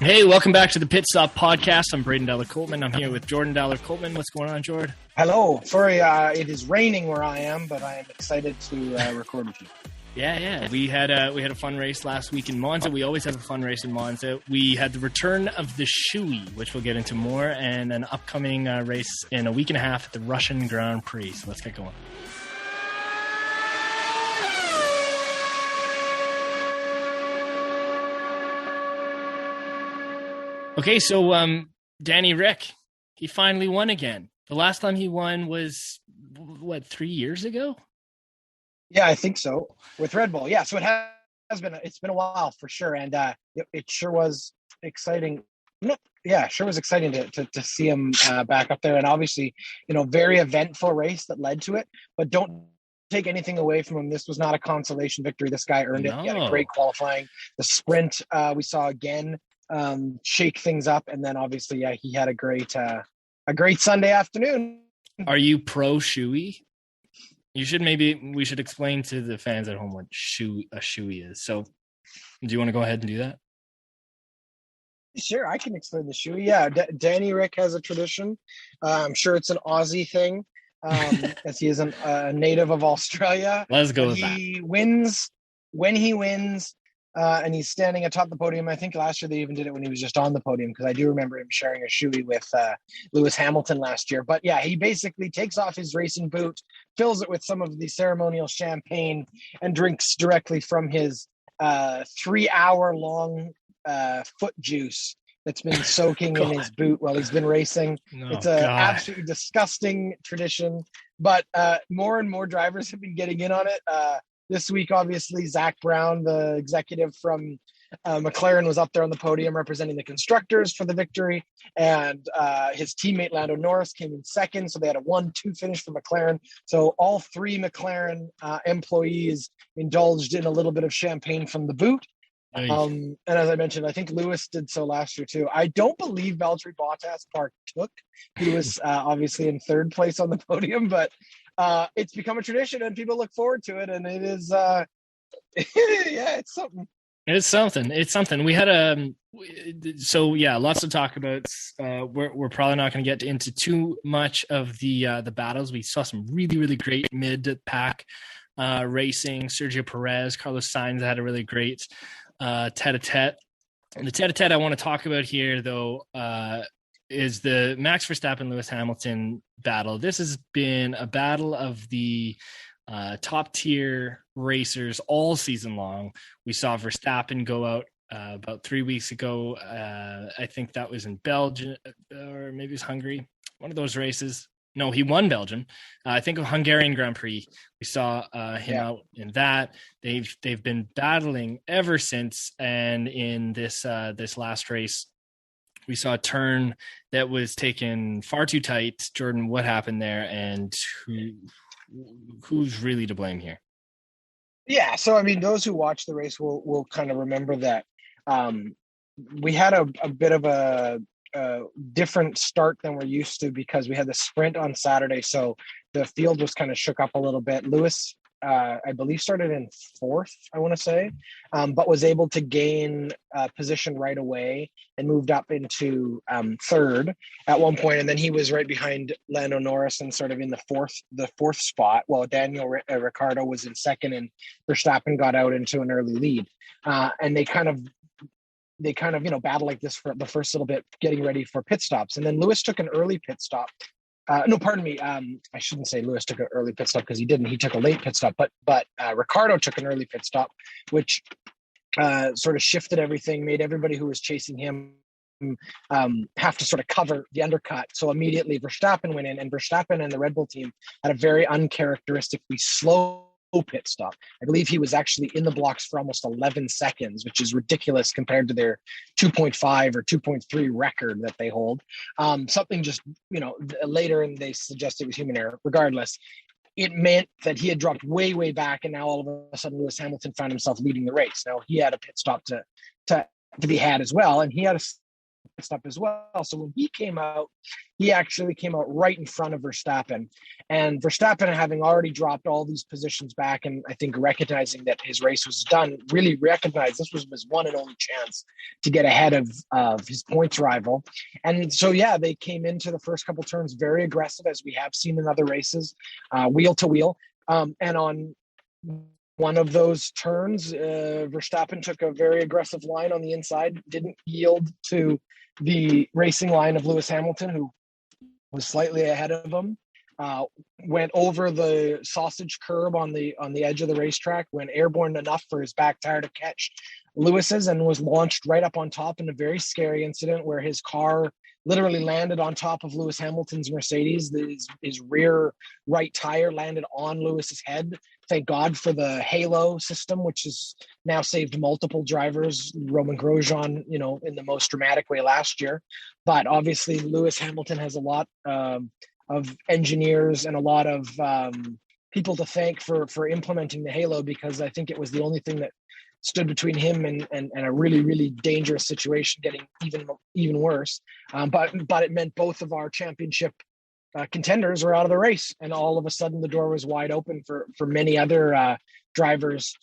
Hey, welcome back to the Pit Stop Podcast. I'm Braydon Dowler-Coltman. I'm here with Jordan Dowler-Coltman. What's going on, Jordan? Hello. Sorry, it is raining where I am, but I am excited to record with you. Yeah. We had a fun race last week in Monza. We always have a fun race in Monza. We had the return of the Shoey, which we'll get into more, and an upcoming race in a week and a half at the Russian Grand Prix. So let's get going. Okay, so Danny Rick, he finally won again. The last time he won was, 3 years ago? Yeah, I think so. With Red Bull. Yeah, so it's been a while for sure. And it sure was exciting. Yeah, sure was exciting to see him back up there. And obviously, very eventful race that led to it. But don't take anything away from him. This was not a consolation victory. This guy earned it. He had a great qualifying. The sprint we saw again shake things up, and then obviously he had a great Sunday afternoon. Are you pro Shoey? We should explain to the fans at home what a Shoey is. So do you want to go ahead and do that? Sure, I can explain the Shoey. Yeah, Danny Rick has a tradition. I'm sure it's an Aussie thing, as he is a native of Australia. Let's go with that. He wins when he wins. And he's standing atop the podium. I think last year they even did it when he was just on the podium, because I do remember him sharing a Shoey with Lewis Hamilton last year. But yeah, he basically takes off his racing boot, fills it with some of the ceremonial champagne, and drinks directly from his 3-hour-long foot juice that's been soaking in his boot while he's been racing. It's an absolutely disgusting tradition. But more and more drivers have been getting in on it. This week, obviously, Zach Brown, the executive from McLaren, was up there on the podium representing the constructors for the victory. And his teammate, Lando Norris, came in second. So they had a 1-2 finish for McLaren. So all three McLaren employees indulged in a little bit of champagne from the boot. And as I mentioned, I think Lewis did so last year too. I don't believe Valtteri Bottas partook. He was obviously in third place on the podium, but it's become a tradition and people look forward to it. And it is, it's something. It's something. We had lots to talk about. We're probably not going to get into too much of the battles. We saw some really, really great mid-pack racing. Sergio Perez, Carlos Sainz had a really great tete-a-tete. And the tete-a-tete I want to talk about here, though, is the Max Verstappen, Lewis Hamilton battle. This has been a battle of the top tier racers all season long. We saw Verstappen go out about 3 weeks ago. I think that was in Belgium, or maybe it was Hungary. One of those races. No, he won Belgium. I think of Hungarian Grand Prix. We saw him out in that. They've been battling ever since. And in this last race, we saw a turn that was taken far too tight. Jordan, what happened there, and who's really to blame here? Yeah, so I mean, those who watch the race will kind of remember that we had a bit of a different start than we're used to, because we had the sprint on Saturday, so the field was kind of shook up a little bit. Lewis, I believe, started in fourth, I want to say, but was able to gain position right away and moved up into third at one point, and then he was right behind Lando Norris and sort of in the fourth spot, while Daniel Ricciardo was in second, and Verstappen got out into an early lead, and they kind of battle like this for the first little bit, getting ready for pit stops. And then Lewis took an early pit stop. I shouldn't say Lewis took an early pit stop, because he didn't. He took a late pit stop, but Ricciardo took an early pit stop, which sort of shifted everything, made everybody who was chasing him have to sort of cover the undercut. So immediately Verstappen went in, and Verstappen and the Red Bull team had a very uncharacteristically slow pit stop. I believe he was actually in the blocks for almost 11 seconds, which is ridiculous compared to their 2.5 or 2.3 record that they hold. Something just, later, and they suggest it was human error. Regardless, it meant that he had dropped way, way back, and now all of a sudden Lewis Hamilton found himself leading the race. Now he had a pit stop to be had as well, and he had a up as well. So when he came out, he actually came out right in front of Verstappen. And Verstappen, having already dropped all these positions back, and I think recognizing that his race was done, really recognized this was his one and only chance to get ahead of his points rival. And so, yeah, they came into the first couple turns very aggressive, as we have seen in other races, wheel to wheel. And on one of those turns, Verstappen took a very aggressive line on the inside, didn't yield to the racing line of Lewis Hamilton, who was slightly ahead of him, went over the sausage curb on the edge of the racetrack, went airborne enough for his back tire to catch Lewis's, and was launched right up on top in a very scary incident where his car literally landed on top of Lewis Hamilton's Mercedes. His rear right tire landed on Lewis's head. Thank God for the halo system, which has now saved multiple drivers, Roman Grosjean, in the most dramatic way last year. But obviously Lewis Hamilton has a lot of engineers and a lot of people to thank for implementing the halo, because I think it was the only thing that stood between him and a really, really dangerous situation getting even worse. But it meant both of our championship contenders were out of the race, and all of a sudden the door was wide open for many other drivers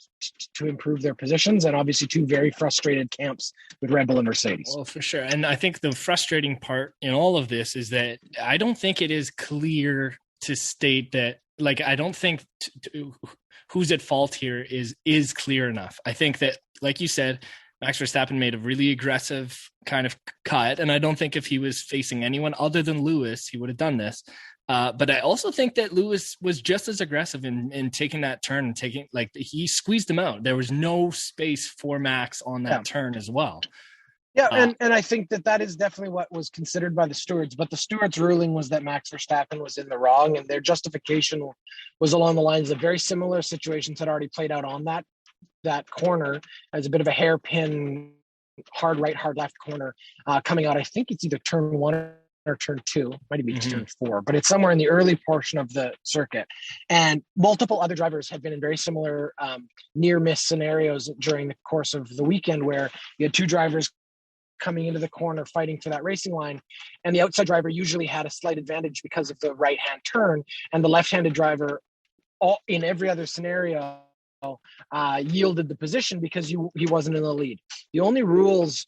to improve their positions, and obviously two very frustrated camps with Red Bull and Mercedes. Well, for sure. And I think the frustrating part in all of this is that I don't think it is clear to state that, like, I don't think who's at fault here is clear enough. I think that, like you said, Max Verstappen made a really aggressive kind of cut, and I don't think if he was facing anyone other than Lewis, he would have done this. But I also think that Lewis was just as aggressive in taking that turn and he squeezed him out. There was no space for Max on that turn as well. Yeah, and I think that is definitely what was considered by the stewards. But the stewards' ruling was that Max Verstappen was in the wrong, and their justification was along the lines of very similar situations had already played out on that corner as a bit of a hairpin, hard right, hard left corner coming out. I think it's either turn 1 or turn 2, might be turn 4, but it's somewhere in the early portion of the circuit. And multiple other drivers had been in very similar near miss scenarios during the course of the weekend, where you had two drivers coming into the corner fighting for that racing line, and the outside driver usually had a slight advantage because of the right hand turn, and the left-handed driver in every other scenario yielded the position because he wasn't in the lead. The only rules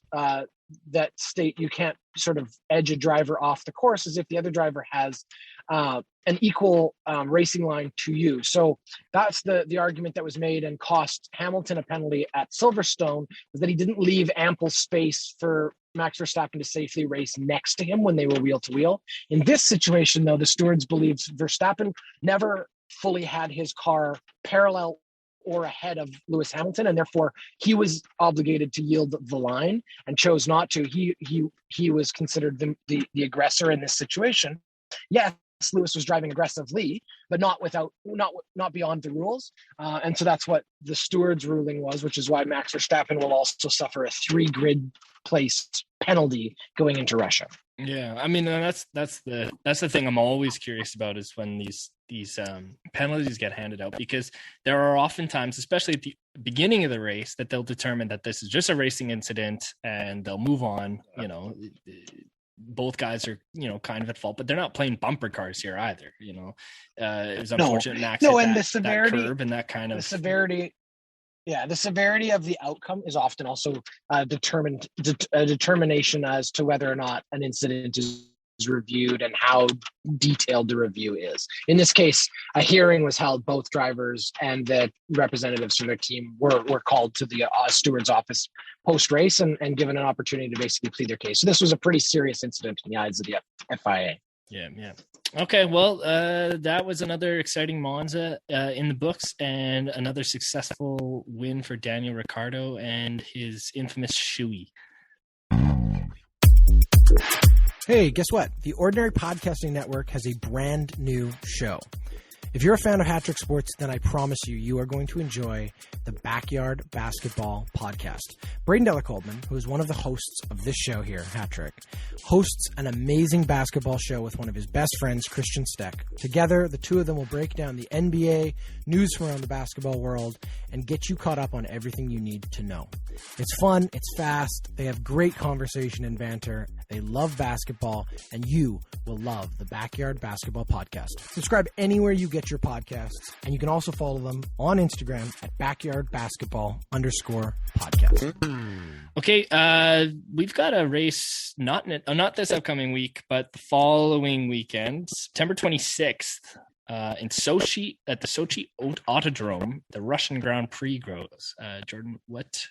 that state you can't sort of edge a driver off the course is if the other driver has an equal racing line to you. So that's the argument that was made and cost Hamilton a penalty at Silverstone, was that he didn't leave ample space for Max Verstappen to safely race next to him when they were wheel to wheel. In this situation, though, the stewards believed Verstappen never fully had his car parallel or ahead of Lewis Hamilton, and therefore he was obligated to yield the line and chose not to. He was considered the aggressor in this situation. Yes, Lewis was driving aggressively, but not beyond the rules. And so that's what the stewards' ruling was, which is why Max Verstappen will also suffer a 3 grid place penalty going into Russia. Yeah, I mean, that's the thing I'm always curious about, is when these penalties get handed out, because there are often times, especially at the beginning of the race, that they'll determine that this is just a racing incident and they'll move on. Both guys are kind of at fault, but they're not playing bumper cars here either. It was unfortunate Max hit and that, the severity, that curb and that kind of severity. Yeah, the severity of the outcome is often also a determination as to whether or not an incident is reviewed and how detailed the review is. In this case, a hearing was held. Both drivers and the representatives from their team were called to the steward's office post-race and given an opportunity to basically plead their case. So this was a pretty serious incident in the eyes of the FIA. Yeah. Okay, well, that was another exciting Monza in the books, and another successful win for Daniel Ricciardo and his infamous Shoey. Hey, guess what? The Ordinary Podcasting Network has a brand new show. If you're a fan of HatTrick Sports, then I promise you are going to enjoy the Backyard Basketball Podcast. Braydon and Dowler-Coltman, who is one of the hosts of this show here, HatTrick, hosts an amazing basketball show with one of his best friends, Christian Steck. Together, the two of them will break down the NBA, news from around the basketball world, and get you caught up on everything you need to know. It's fun, it's fast, they have great conversation and banter, they love basketball, and you will love the Backyard Basketball Podcast. Subscribe anywhere you get your podcasts, and you can also follow them on Instagram at backyardbasketball_podcast. Okay, we've got a race not this upcoming week, but the following weekend, September 26th, in Sochi at the Sochi Autodrome, the Russian Grand Prix goes. Jordan, what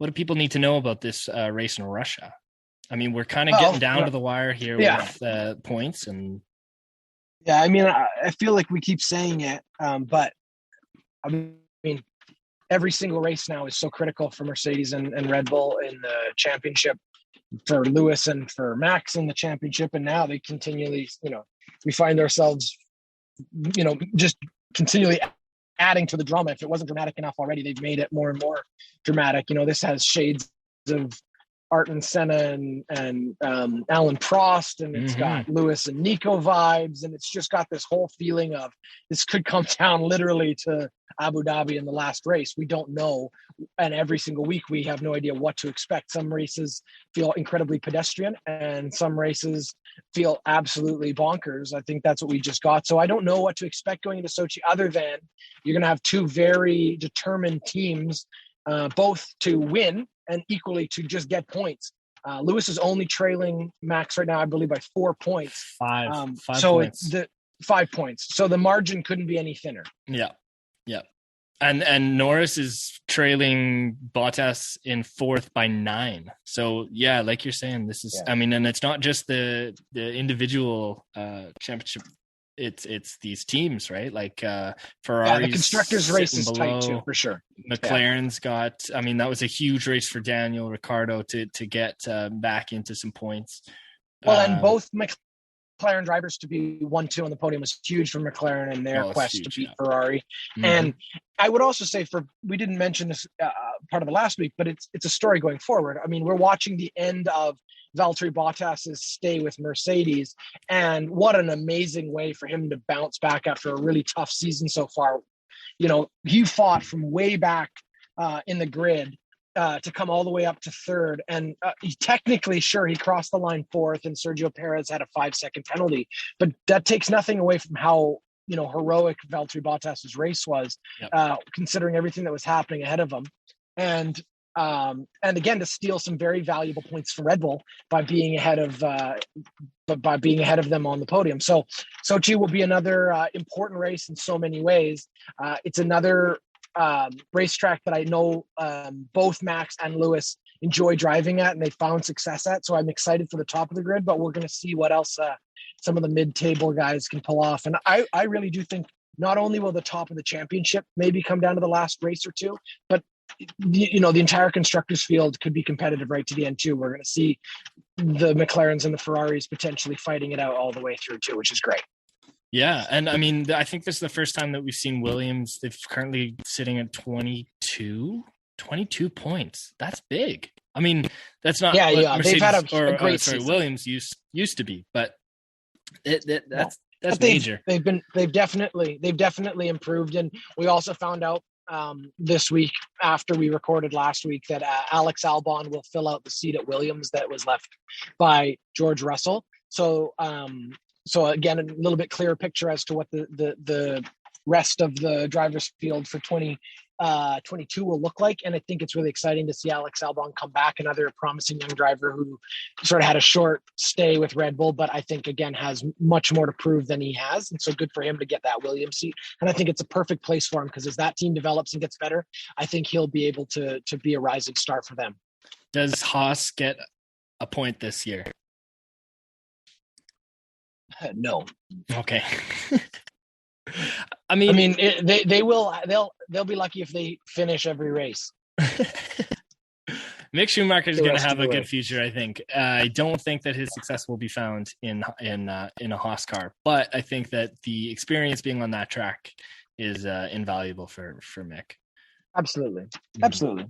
do people need to know about this race in Russia? I mean, we're kind of getting down to the wire here with points and. Yeah, I mean, I feel like we keep saying it, but I mean, every single race now is so critical for Mercedes and Red Bull in the championship, for Lewis and for Max in the championship, and now they continually, we find ourselves, just continually adding to the drama. If it wasn't dramatic enough already, they've made it more and more dramatic. This has shades of Ayrton Senna and Alan Prost, and it's got Lewis and Nico vibes, and it's just got this whole feeling of this could come down literally to Abu Dhabi in the last race. We don't know, and every single week we have no idea what to expect. Some races feel incredibly pedestrian, and some races feel absolutely bonkers. I think that's what we just got. So I don't know what to expect going into Sochi, other than you're going to have two very determined teams, both to win and equally to just get points. Lewis is only trailing Max right now, I believe, by 4 points. Five so points. It's the 5 points. So the margin couldn't be any thinner. Yeah. And Norris is trailing Bottas in fourth by 9. So yeah, like you're saying, this is. I mean, and it's not just the individual championship. It's these teams, right? Like Ferrari's the constructors race is below. tight too, for sure. McLaren's got. I mean, that was a huge race for Daniel Ricciardo to get back into some points. Well, and both McLaren drivers to be 1-2 on the podium was huge for McLaren in their quest to beat Ferrari. Mm-hmm. And I would also say, we didn't mention this part of the last week, but it's a story going forward. I mean, we're watching the end of Valtteri Bottas's stay with Mercedes, and what an amazing way for him to bounce back after a really tough season so far. He fought from way back in the grid to come all the way up to third, and he technically, he crossed the line fourth, and Sergio Perez had a 5-second penalty, but that takes nothing away from how heroic Valtteri Bottas's race was, considering everything that was happening ahead of him. And again, to steal some very valuable points for Red Bull by being ahead of them on the podium. So Sochi will be another important race in so many ways. It's another racetrack that I know both Max and Lewis enjoy driving at, and they found success at. So I'm excited for the top of the grid, but we're going to see what else some of the mid-table guys can pull off. And I really do think not only will the top of the championship maybe come down to the last race or two, but the entire constructors field could be competitive right to the end too. We're going to see the McLarens and the Ferraris potentially fighting it out all the way through too, which is great. Yeah. And I mean, I think this is the first time that we've seen Williams. They've currently sitting at 22 points. That's big. I mean, that's not what Mercedes, they've had a great season. Williams used to be, but that's major. They've definitely improved. And we also found out this week, after we recorded last week, that Alex Albon will fill out the seat at Williams that was left by George Russell. So again, a little bit clearer picture as to what the rest of the drivers field for 2022 will look like. And I think it's really exciting to see Alex Albon come back, another promising young driver who sort of had a short stay with Red Bull, but I think, again, has much more to prove than he has. And so good for him to get that Williams seat. And I think it's a perfect place for him, because as that team develops and gets better, I think he'll be able to be a rising star for them. Does Haas get a point this year? No. Okay. They'll be lucky if they finish every race. Mick Schumacher is The going to rest have of the a way. good future, I think. I don't think that his success will be found in a Haas car, but I think that the experience being on that track is invaluable for Mick. Absolutely. Mhm. Absolutely.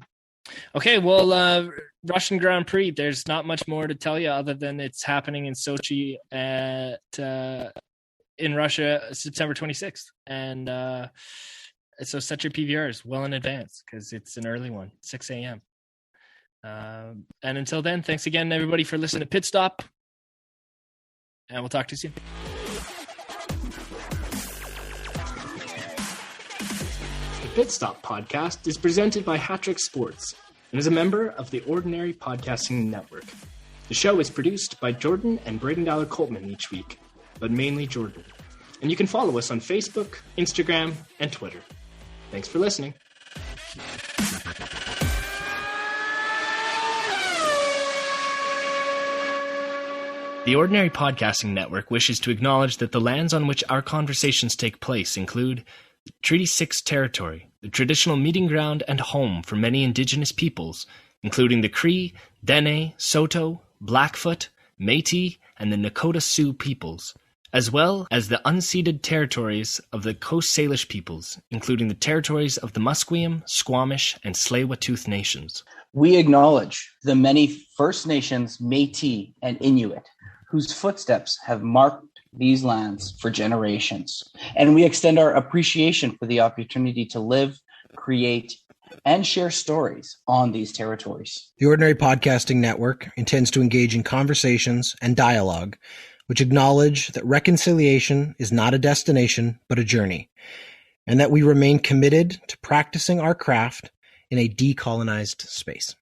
Okay, well, Russian Grand Prix, there's not much more to tell you other than it's happening in Sochi in Russia, September 26th. And so set your PVRs well in advance because it's an early one, 6 a.m. And until then, thanks again, everybody, for listening to Pit Stop. And we'll talk to you soon. The Pit Stop podcast is presented by HatTrick Sports and is a member of the Ordinary Podcasting Network. The show is produced by Jordan and Braydon Dowler-Coltman each week, but mainly Jordan. And you can follow us on Facebook, Instagram, and Twitter. Thanks for listening. The Ordinary Podcasting Network wishes to acknowledge that the lands on which our conversations take place include Treaty 6 territory, the traditional meeting ground and home for many indigenous peoples, including the Cree, Dene, Saulteaux, Blackfoot, Métis, and the Nakota Sioux peoples, as well as the unceded territories of the Coast Salish peoples, including the territories of the Musqueam, Squamish, and Tsleil-Waututh nations. We acknowledge the many First Nations, Métis, and Inuit whose footsteps have marked these lands for generations. And we extend our appreciation for the opportunity to live, create, and share stories on these territories. The Ordinary Podcasting Network intends to engage in conversations and dialogue which acknowledge that reconciliation is not a destination, but a journey, and that we remain committed to practicing our craft in a decolonized space.